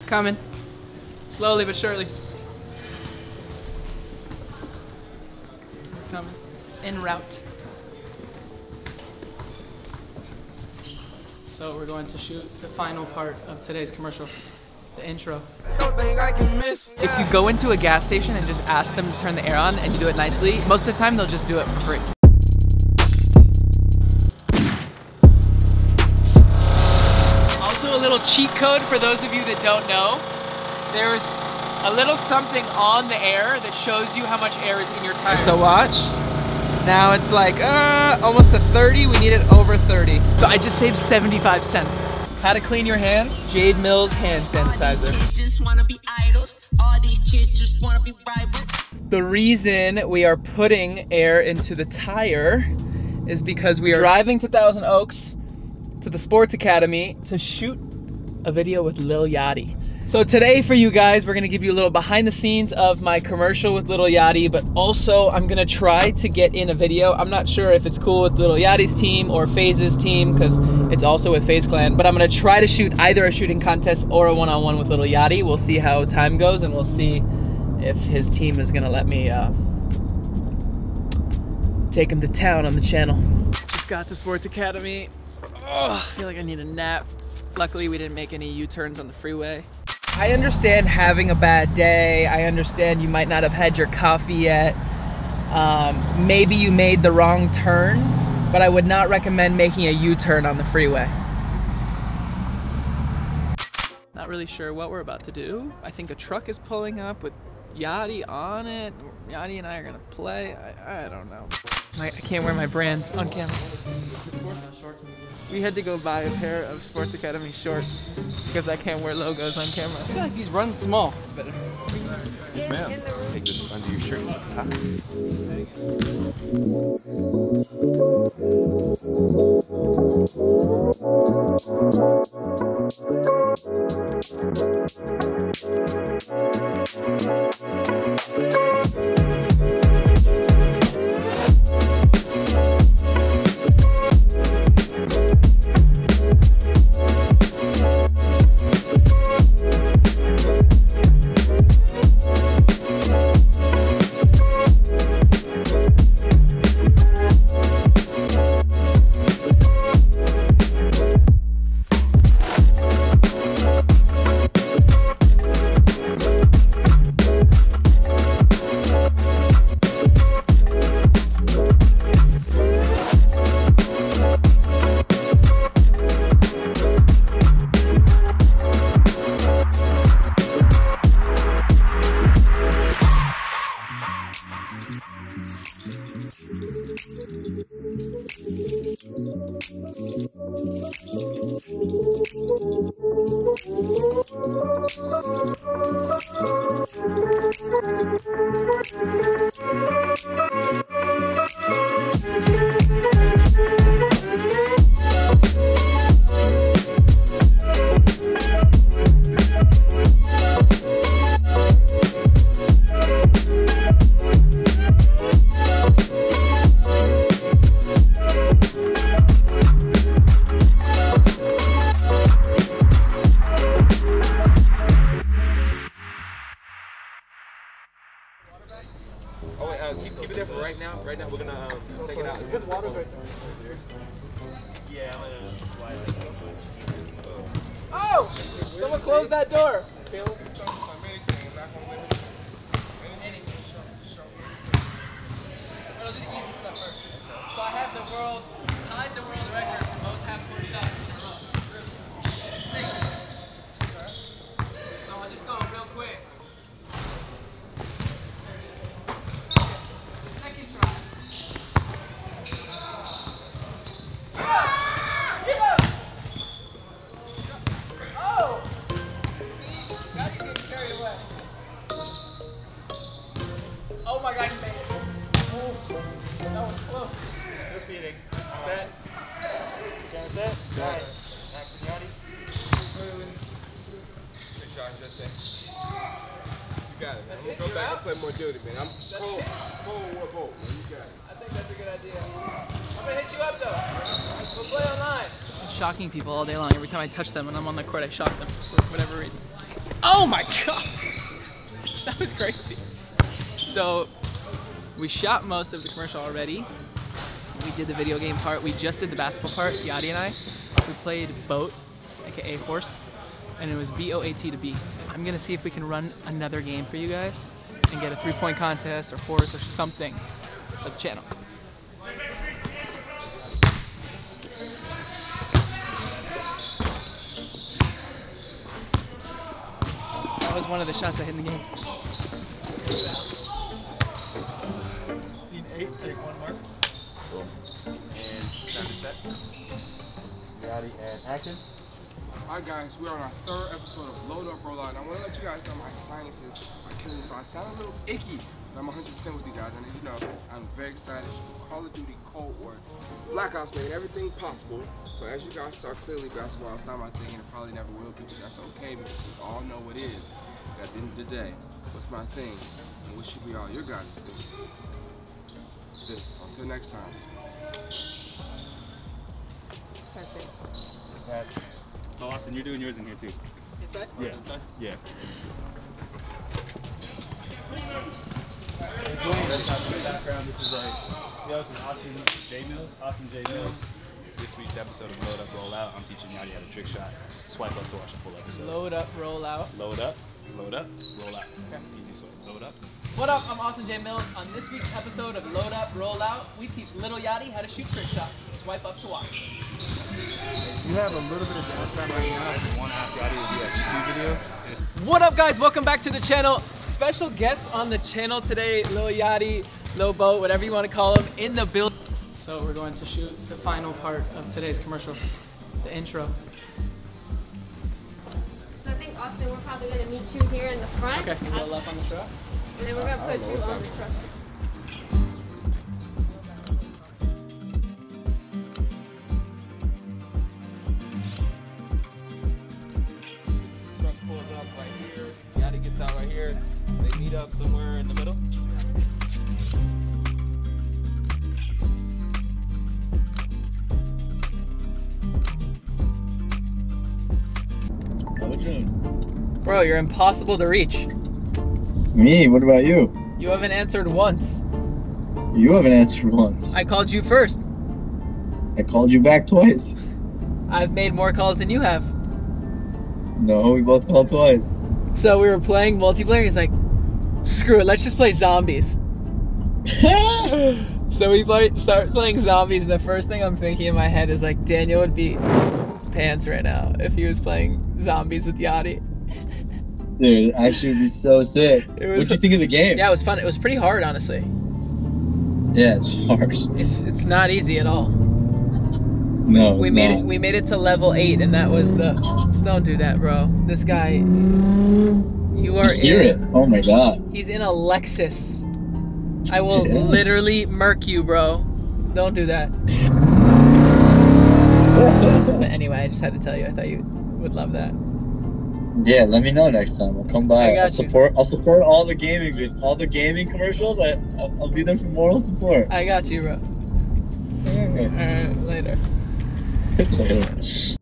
Coming. Slowly but surely. Coming. En route. So we're going to shoot the final part of today's commercial, the intro. If you go into a gas station and just ask them to turn the air on and you do it nicely, most of the time they'll just do it for free. Also a little cheat code for those of you that don't know. There's a little something on the air that shows you how much air is in your tire. So watch. Now it's like almost to 30, we need it over 30. So I just saved 75 cents. How to clean your hands? Jade Mills hand sanitizer. The reason we are putting air into the tire is because we are driving to Thousand Oaks to the Sports Academy to shoot a video with Lil Yachty. So today for you guys, we're gonna give you a little behind the scenes of my commercial with Lil Yachty, but also I'm gonna try to get in a video. I'm not sure if it's cool with Lil Yachty's team or Faze's team, because it's also with Faze Clan, but I'm gonna try to shoot either a shooting contest or a one-on-one with Lil Yachty. We'll see how time goes and we'll see if his team is gonna let me take him to town on the channel. Just got to Sports Academy. Oh, I feel like I need a nap. Luckily we didn't make any U-turns on the freeway. I understand having a bad day. I understand you might not have had your coffee yet. Maybe you made the wrong turn, but I would not recommend making a U-turn on the freeway. Not really sure what we're about to do. I think a truck is pulling up with Yachty on it. Yachty and I are gonna play. I don't know. I can't wear my brands on camera. We had to go buy a pair of Sports Academy shorts because I can't wear logos on camera. I feel like these run small. It's better. Yes, ma'am. Take this under your shirt at the top. Oh wait, keep it there for right now. Right now we're gonna take it out. Is this water right there? Yeah, I'm gonna. Oh! Someone close that door. I'll do the easy stuff first. So I have tied the world record for most half-court shots in a row. 6. So I'll just go real quick. The second try. Get up! Oh! See? Now he's getting carried away. Oh my God, he made it. Oh, that was close. Just beating. Set. Got set? Alright. Action, Yachty. Good shot, just there. You got it, man. I'm gonna go back and play more duty, man. I'm full, man. You got it. I think that's a good idea. I'm gonna hit you up though. We'll play online. I'm shocking people all day long. Every time I touch them and I'm on the court, I shock them for whatever reason. Oh my god! That was crazy. So, we shot most of the commercial already. We did the video game part. We just did the basketball part, Yachty and I. We played boat, aka horse, and it was B-O-A-T to B. I'm gonna see if we can run another game for you guys and get a 3-point contest or horse or something for the channel. That was one of the shots I hit in the game. Scene 8, take 1 mark. Cool. And time to set. Yachty and action. Alright guys, we're on our 3rd episode of Load Up, Roll Out, and I want to let you guys know my sinuses are killing me, so I sound a little icky, but I'm 100% with you guys, and as you know, I'm very excited. Call of Duty, Cold War, Black Ops, making everything possible. So as you guys saw clearly, basketball is not my thing, and it probably never will be, but that's okay, because we all know what it is. At the end of the day, what's my thing, and what should be all your guys' things. Sis, until next time. Perfect. Oh, Austin, you're doing yours in here too. Inside? Yeah. Inside? Yeah. Background, this is like, yo, this is Austin J. Mills. Austin J. Mills. This week's episode of Load Up, Roll Out, I'm teaching Yachty how to trick shot. Swipe up to watch the full episode. Load up, roll out. Load up, roll out. Okay. Easy swipe. Load up. What up? I'm Austin J. Mills. On this week's episode of Load Up, Roll Out, we teach Lil Yachty how to shoot trick shots. Swipe up to watch. You have a little bit of downtime right now if you want to ask Yachty to do a YouTube video. What up, guys? Welcome back to the channel. Special guest on the channel today, Lil Yachty, Lil Boat, whatever you want to call him, in the building. So we're going to shoot the final part of today's commercial, the intro. So I think, Austin, we're probably going to meet you here in the front. Okay, roll up on the truck. And then we're going to put you on the truck. Truck pulls up right here. Yachty gets out right here. They meet up somewhere in the middle. Bro, you're impossible to reach. Me? What about you? You haven't answered once. You haven't answered once. I called you first. I called you back twice. I've made more calls than you have. No, we both called twice. So we were playing multiplayer. He's like, screw it, let's just play zombies. So we start playing zombies, and the first thing I'm thinking in my head is like, Daniel would be his pants right now if he was playing zombies with Yachty. Dude, actually would be so sick. What did you think of the game? Yeah, it was fun. It was pretty hard, honestly. Yeah, it's hard. It's not easy at all. No, we made it to level 8, and that was the. Don't do that, bro. This guy. You are hear it. Oh my god. He's in a Lexus. I will literally murk you, bro. Don't do that. But anyway, I just had to tell you. I thought you would love that. Yeah, let me know next time. I'll come by. I'll support all the gaming commercials. I'll be there for moral support. I got you, bro. Okay. Alright, later. Later.